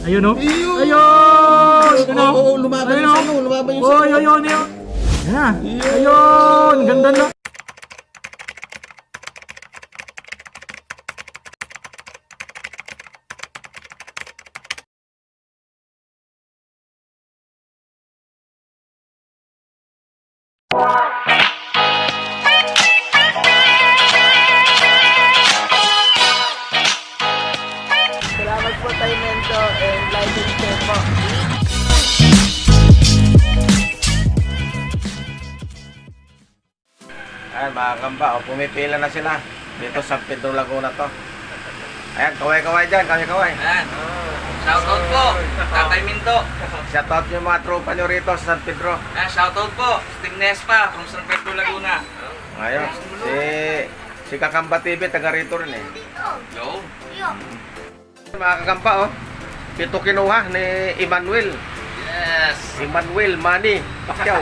Ayun o. Ayun! Ayun! Oo, lumaban yung sa'yo. Lumaban yung sa'yo. Ayun. Yan na. Ayun! Ganda na. Salamat po tayo, Mento. And like and share po. Ayan, mga kamba. Pumipila na sila. Dito sa Pedro Laguna to. Ayan, kaway-kaway dyan. Kaway-kaway. Ayan. Shoutout po, Tatay Minto. Shoutout yung mga tropa nyo rito sa San Pedro. Ayan, shoutout po, Sting Nespa from San Pedro Laguna. Ayun. Si Kakamba TV, taga rito rin eh. Yo. Mga kakamba, oh. Pito kinuha ni Emmanuel. Yes. Emmanuel Manny Pacquiao.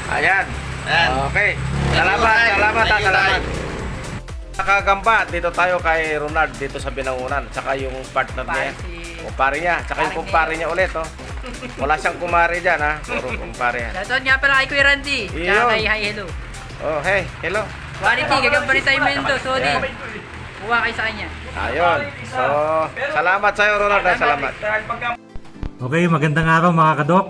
Ayan. Ayan. Okay. Salamat. Nakagamba, dito tayo kay Ronald dito sa Binangunan. Tsaka yung partner niya. Kumpare niya. Tsaka yung kumpare niya ulit, oh. Wala siyang kumare dyan, ha. Puro kumpare yan. Shoutout nga pala kay Kuya Randy. Yun. Tsaka kay Hi Hello. Oh, hey. Hello. Quality, gagamba rin tayo Mento. Sorry. Kuha kayo sa kanya. Ayun. So, salamat sa'yo, Ronald. Salamat. Okay, magandang araw mga kadok.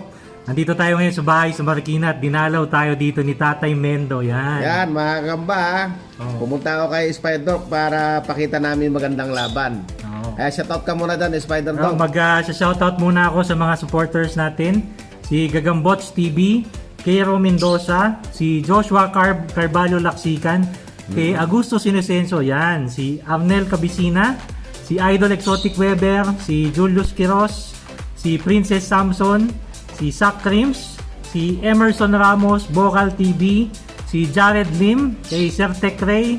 Nandito tayo ngayon sa bahay sa Marikina at dinalaw tayo dito ni Tatay Mendo. Yan. Yan, mga kagamba, pumunta ako kay Spider para pakita namin magandang laban. Oo. Shoutout ka muna dyan, Spider Dog. Mag-shoutout muna ako sa mga supporters natin. Si Gagambots TV, Kero Mendoza, si Joshua Carvalho Laksikan, kay Augusto Sinesenso, yan. Si Arnel Cabicina, si Idol Exotic Weber, si Julius Quiros, si Princess Samson, si Zach Crims, si Emerson Ramos, Vocal TV, si Jared Lim, kay Sir Tech Ray,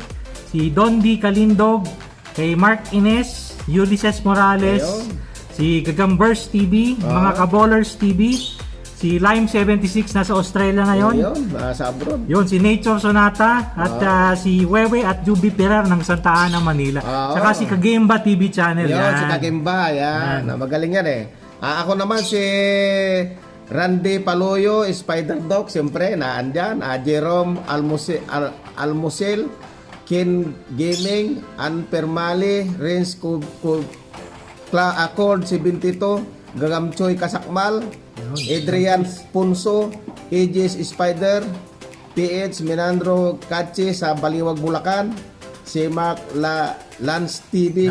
si Dondi Kalindog, kay Mark Ines, Ulysses Morales, Ayun. si Gagambers TV, mga Kabolers TV, si Lime76 nasa Australia ngayon. Ayun, nasa abroad. Yun, si Nature Sonata at si Wewe at Juby Perer ng Santa Ana, Manila. Saka si Kagemba TV channel. Ayun, Yan. si Kakimba, yan. Magaling yan eh. Ako naman si Randy Paloyo, Spider Dog, siyempre, naandyan. Jerome Almusel, Ken Gaming, Ann Permali, Renz Accord 72, Gagamchoy Kasakmal, Adrian Punso, Aegis Spider, PH Menandro Kachi sa Baliwag, Bulacan, si Mark Lance TV,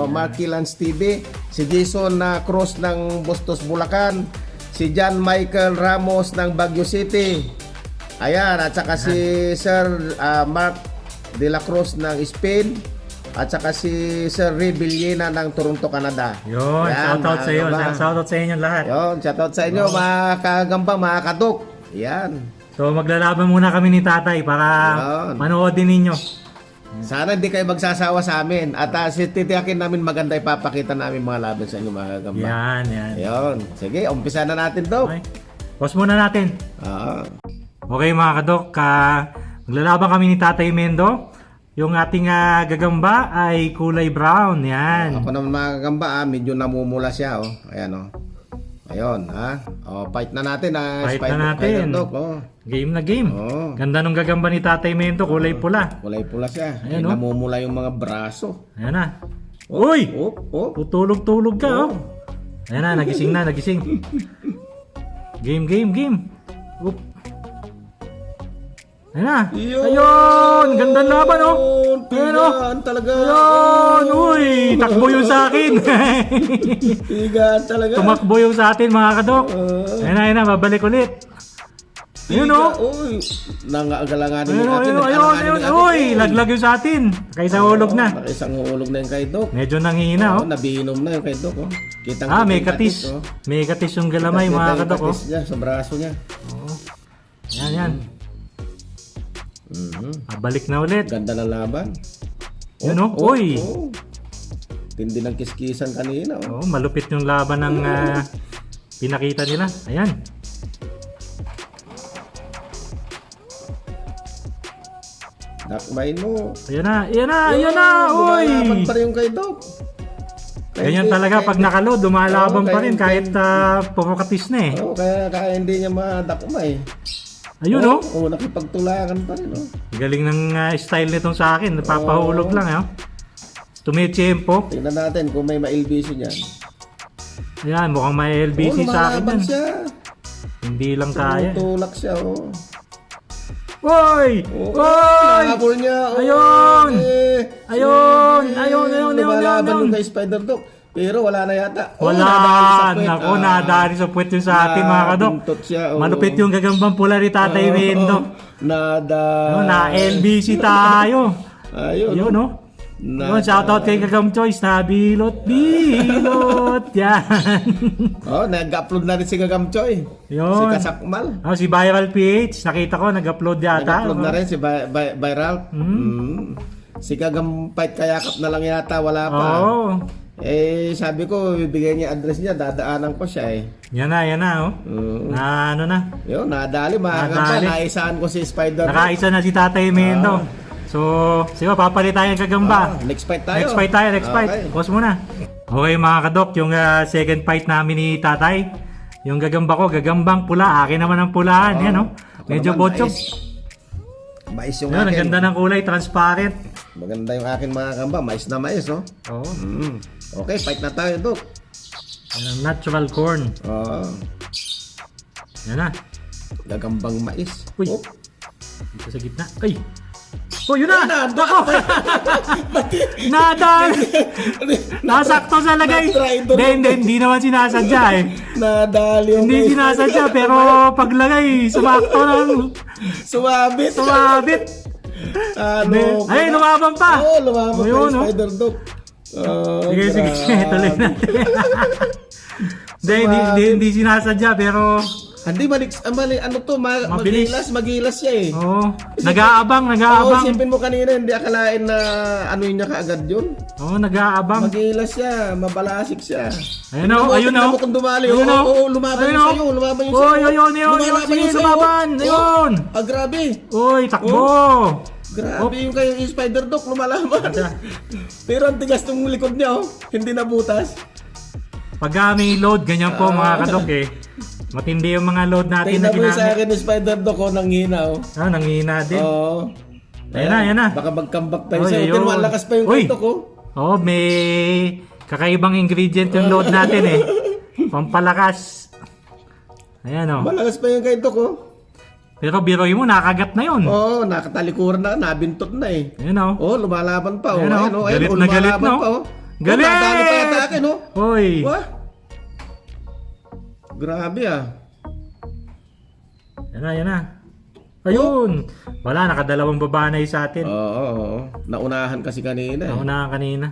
Marky Lance TV, si Jason Cruz ng Bustos, Bulacan, si John Michael Ramos ng Baguio City, ayan, at saka si Sir Mark De La Cruz ng Spain, at saka si Sir Ray Villena ng Toronto, Canada. Yun, Yan, shoutout sa iyo. mga Shoutout sa inyo lahat. Yun, shoutout sa inyo, mga kagamba, mga kadok. Yan. So maglalaban muna kami ni Tatay para Yun. manoodin ninyo. Sana hindi kayo magsasawa sa amin. At titiyakin namin maganda ipapakita namin mga laban sa inyo, mga kagamba. Yan. Yun. Sige, umpisa na natin, Dok. Okay. Pause muna natin. Ah. Okay mga kadok, maglalaban kami ni Tatay Mendo. Yung ating gagamba ay kulay brown. Yan. Ako naman, mga kagamba, medyo namumula siya. Oh. Ayan, oh. Ayun, ha? Oh, fight na natin, ha? Fight na natin. Dok, oh. Game na game. Oh. Ganda nung gagamba ni Tatay Mendo, kulay pula. Kulay pula siya. Ayan, oh. Namumula yung mga braso. Ayan na. Uy! Oh. Tutulog-tulog ka, oh. Ayan na, nagising na, nagising. Game. Oop. Ayan na. Ayun! Ganda laban, oh. Ayan, oh. Pigaan talaga. Ayun! Uy! Takbo yung sa akin. Pigaan talaga. Tumakbo yung sa atin, mga kadok. Ayan na, babalik ulit. Ayun, oh. Uy, nangaagalanganin Ayun, yung atin. ayun. Uy! Laglag yung sa atin. Kaysa hulog na. Isang hulog na yung kay Dok. Medyo nanghihina, oh. Nabiinom na yung kay Dok, oh. May katis. May katis yung galamay, mga kadok, oh. Katis niya sa braso niya. Yan. Balik na ulit. Ganda ng laban. Yun, oh. Uy! Tindi ng kiskisan kanina, oh. Oh, malupit yung laban ng pinakita nila. Ayan. Dakbayin mo. Ayan na. Uy! Lumalaban pa rin yung kay Dok. Ganyan talaga pag nakaload, lumalaban Oo, pa rin kaya kahit puro katis na eh. Oo, kaya hindi niya madakma eh. Ayun oh. Oo, nakipagtulakan pa rin oh. Galing ng style nitong sa akin. Napapahulog lang eh. Tumitiyempo. Tingnan natin kung may ma-LBC niyan. Ayan, mukhang may LBC sa akin lumalaban yan. siya. Hindi lang kaya. Tumutulak siya oh. Oy! Oo, Oy! nahabol niya. Oo, Ayun! eh. Ayun! Sige. Ayun! Lumalaban Ayun! yung kay Spider Dog. Pero wala na yata. Oh, Wala! nadali sa puwet. Nako, nadali sa puwet yung sa atin mga kadok. Nabintot siya, oo. Malupit yung gagambang pula ni Tatay Mendo. Nada. Na LBC tayo. Ayun. Yun no? Yun, shoutout kay Gagam Choice na bilot. Yan. Oh, nag-upload na rin si Gagam Choy. Yun. Si Kasakmal. Si Viral PH, nakita ko nag-upload yata. Nag-upload na rin si Viral. Si Gagam Fight Kayakap na lang yata, wala pa. Oo. Eh, sabi ko, bibigay niya address niya, dadaanan ko siya eh. Yan na oh. Na ano na. Yun, nadali, mga Nadali. kamba, naisaan ko si Spider. Nakaisa na si Tatay Mendo. So, sige, papalit tayo ng gagamba. Next fight tayo. Next fight. Okay. Pause muna. Okay mga kadok, yung second fight namin ni Tatay. Yung gagamba ko, gagambang pula. Akin naman ang pulaan. Yan oh. Medyo naman, botchog. Mais yung Yan, ang akin. ganda ng kulay, transparent. Maganda yung akin mga kamba, mais na mais, no? Oo. Okay, fight na tayo, Dok. Yan ang natural corn. Oo. Yan na. Gagambang mais. Uy. Oh. Dito sa gitna. Ay! Oh, yun na! Nada. Ako! Nada! Nasakto sa lagay. Hindi naman sinasadya eh. Nadali yung Hindi mais. sinasadya pero paglagay, sumakto lang. Sumabit. Sumabit. Ano? Ay, lumaban pa. Oo, lumabas Ayun, pa no? yung Spider Dog. Oh, Sige, tuloy natin. Hindi sinasadya pero Hindi, mali, ano to, Mabilis. magilas siya eh. oo, nag-aabang. Oo, isipin mo kanina, hindi akalain na ano yun niya kaagad yun. Oo, nag-aabang. Magilas siya, mabalasik siya. Ayun o, ayun Tingnan o. mo kung dumali. Ayun o. Oo, lumaban Ayun yung o. sa'yo, lumaban yung Oy, sa'yo. ayun, Lumalaban sige, yung sa'yo. lumaban. Oo. Ayun. Grabe. Uy, takbo. Grabe yung kayo yung Spider Dog, lumalaban. Pero ang tigas ng likod niya, oh. Hindi nabutas. Pag may load, ganyan po mga kadok eh. Matindi yung mga load natin na Tingnan mo yung sa ginamit. akin yung Spider Dog, oh, nanghina, oh. Nanghina din. Oo. Ayan na. Baka mag-comeback tayo Oy, sa'yo. ayun. Pero malakas pa yung Uy. kito ko. Oo, may kakaibang ingredient yung load natin eh. Pampalakas. Ayan o. Malakas pa yung kito ko. Pero biroy mo, nakagat na yun. Oo, nakatalikuran na, nabintot na eh. Ayan o. Oh, lumalaban pa. Oh. Ayan, oh. Ayun, oh. Galit Ayun, na galit, lumalaban no? pa, oh. Galit! Oh, nadali pa yata akin, oh. Uy. Wah. Grabe ah. Yan na. Ayun. Wala, nakadalawang babanay sa atin. Oo. Naunahan kasi kanina eh. Naunahan kanina.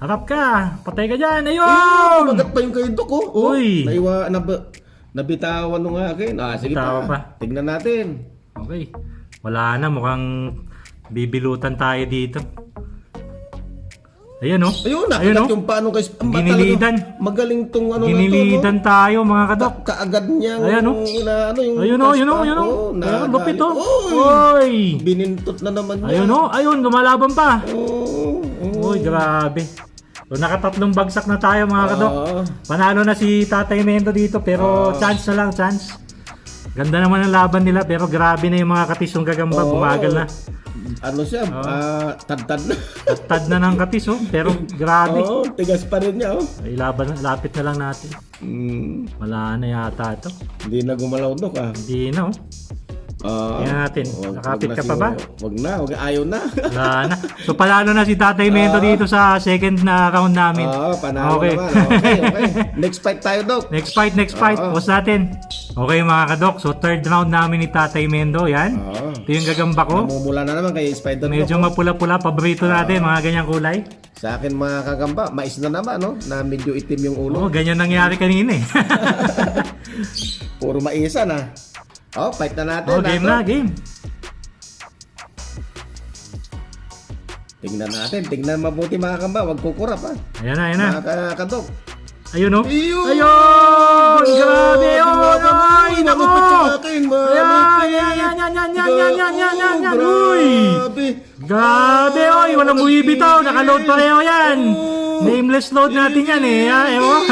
Harap ka. Patay ka dyan. Ayun! Magat pa yung kito ko. Oh, Uy. Nabitawan nung akin. Sige Bitawan pa. pa. Tignan natin. Okay. Wala na. Mukhang bibilutan tayo dito. Ayan o. Ayun, Ayun, nakagat oh. yung paano kay Ginilidan. Magaling tong ano Ginilidan tayo mga na to, kadok. no? Kaagad niya. Ayan, oh. Yung Ayun o. Oh, Ayun, lupit o. Uy. Uy. Binintot na naman niya. Ayun o. Ayun, lumalaban pa. Oh, Uy, grabe. So, nakatatlong bagsak na tayo mga kadok. Panalo na si Tatay Mendo dito pero chance na lang, chance. Ganda naman ang laban nila pero grabe na yung mga katis yung gagamba, bumagal na. Ano siya? Tad-tad na. Tad na ng katis oh, pero grabe. Oo, tigas pa rin niya. Oh. Ay, lapit na lang natin. Wala na yata ito. Hindi na gumalaw Dok ah. Hindi na oh. Tingnan natin. Nakapit ka pa ba? Wag na, ayaw na. Wala na. So panalo na si Tatay Mendo dito sa second na round namin. Panalo Okay. naman. Okay. Next fight tayo Dok. Next fight. Pause natin. Okay mga kadok, so third round namin ni Tatay Mendo, yan. Ito yung gagamba ko. Namumula na naman kay Spider Dok. Medyo mapula-pula, paborito natin, mga ganyang kulay. Sa akin mga kagamba, mais na naman no, na medyo itim yung ulo. Oo, ganyan nangyari kanina eh. Puro maisa na. Fight na natin. Game na, game. Tingnan natin, tingnan mabuti mga kamba, wag kukurap ha. Ayan na. Mga kadok. Ayun oh. Ayun! Ayun! Grabe yun! Ay, naku! Malupit sa akin, Yan! Uy! Grabe! Grabe, oy! Walang buwibitaw! Nakaload pareho yan! Nameless load natin yan eh. Ewan.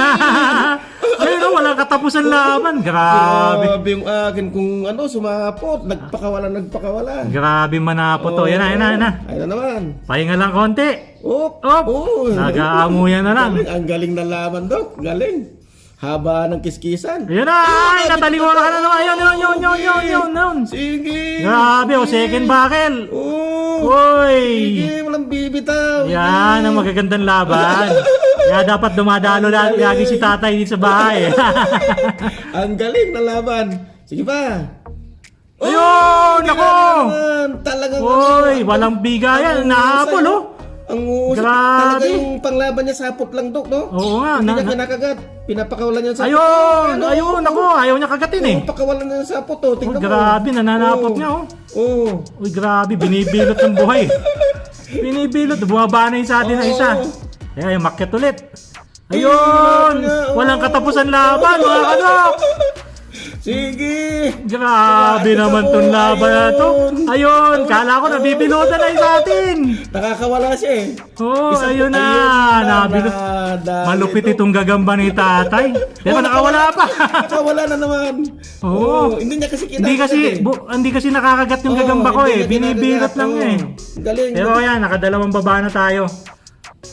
Ayun o, walang katapusan laban. Grabe. Grabe yung akin kung sumapot. Nagpakawala. Grabe manapot to. Yan na. Ayun na naman. Pahinga lang konti. Op! Nag-aamuyan na lang. Ang galing na laban, Dok. Galing. Haba ng kiskisan. Ayun na. Ay, nataliwa ka na naman. Ayun. Sige. Grabe o, second buckle. Uy. Sige, walang bibitaw. Yan ang magagandang laban. Kaya dapat dumadalo lagi si tatay dito sa bahay. Ang galing na laban. Sige pa. Ayun! Nako! Talagang Uy, walang bigayan. Nahabol oh. Ang usap. Grabe. Talaga yung panglaban niya sapot lang, Dok, no? Oo nga. Hindi niya kinakagat. Pinapakawalan niya sa Ayun, ako. Ayaw niya kagatin eh. Pakawalan niya ng sapot, oh. Tingnan mo. Grabe, nananapot niya oh. Oo. Uy, grabe, binibilot ng buhay. Binibilot, bumaba na yung sa atin na isa. Kaya yung makyat ulit. Ayun! Walang katapusan laban, mga kanok! Sige. Grabe naman tong laban na to. Ayun, kala ko nabibilutan na yung sa atin. Nakakawala siya eh. Oh, ayun na. Nabilot. Malupit itong gagamba ni tatay. Diba nakawala pa? Nakawala na naman. Oo. Hindi niya kasi kinakagat Hindi kasi nakakagat yung gagamba ko eh. Binibilot lang eh. Galing. Pero ayan, nakadalawang baba na tayo.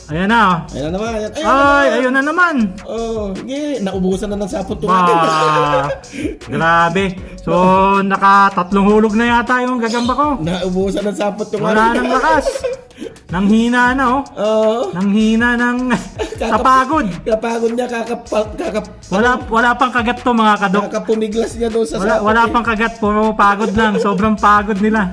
Ayan na oh. Ayun na naman. Ay, ayun na naman. Oh, sige. Naubusan na ng sapot yung akin. Grabe. So, naka-3 hulog na yata yung gagamba ko. Naubusan ng sapot yung Wala nang lakas. Nanghina na oh. Oo. Nanghina ng kapagod. Kapagod niya Wala pang kagat to mga kadok. kakapumiglas niya doon sa sapot. Wala pang kagat, puro pagod lang. Sobrang pagod nila.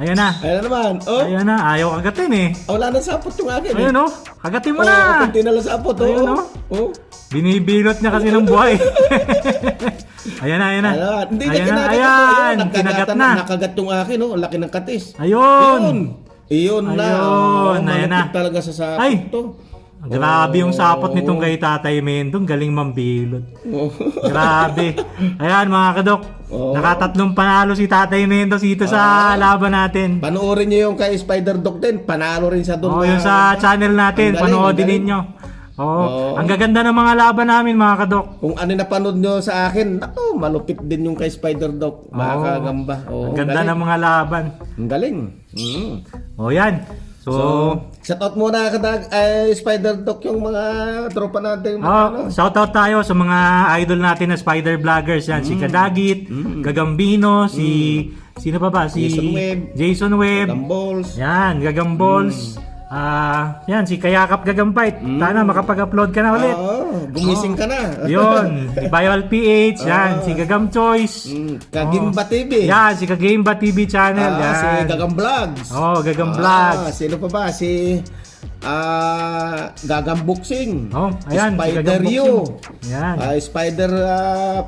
Ayan na. Ayun na naman. Oh. Ayan na, ayaw kagatin eh. Wala nang sapot yung akin. Ayun oh, kagatin mo Oh, na. kunti na lang sapot. Oh. Ayun, oh. Oh. Binibilot niya kasi ng buhay. Ayan na. Ayun. Hindi niya Ayan na, kinagat. ayan. Kinagat na. Nakagat yung akin. Oh. Ang laki ng katis. Ayun. Iyon na. Ayun, ayan na. Malapit talaga sa sapot Ay. to. Grabe yung sapot nitong kay Tatay Mendong. Galing mambilot. Oh. Grabe. Ayan mga kadok. Oo. Nakatatlong panalo si Tatay Mendong dito sa laban natin. Panoorin niyo yung kay Spider Dog din. Panalo rin siya doon. Oo, yung sa channel natin. Ang galing, Panoodin ang galing. ninyo. Oo. Oo. Ang gaganda ng mga laban namin mga kadok. Kung ano napanood nyo sa akin, naku, malupit din yung kay Spider Dog. Makakagamba. Ang ganda ng mga laban. Ang galing. Mm. O yan. So, Shoutout muna Spider Dog yung mga tropa natin. shoutout tayo sa mga idol natin na spider vloggers yan. Si Kadagit, Gagambino, sino pa ba? Si Jason Webb. Gamballs. Yan, Gagamballs. Yan, si Kayakap Gagampait. Sana makapag-upload ka na ulit. Gumising ka na. Yun, si Biol PH, yan, si Gagam Choice. Kagimba TV. Yan, si Kagimba TV channel. Yan. Si Gagam Vlogs. Gagam Vlogs. Sino pa ba? Si Gagam Boxing. Ayan, si Spider Gagam You. Boxing. Yan. Spider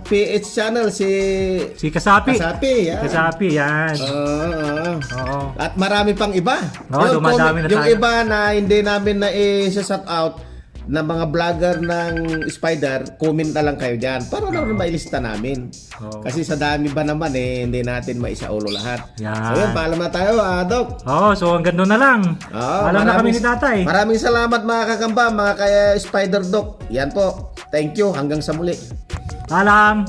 PH channel si Kasapi. Yan. Kasapi, yan. Oo. At marami pang iba. Dumadami na yung tayo. iba na hindi namin na i-shout out na mga vlogger ng Spider, comment na lang kayo dyan para na rin mailista namin. Kasi sa dami ba naman hindi natin maisaulo lahat. Yan. So yun, paalam na tayo, Dok. So hanggang doon na lang. Alam na kami ni Tatay. Maraming salamat mga kakamba, mga kaya Spider Dok. Yan po. Thank you. Hanggang sa muli. Alam.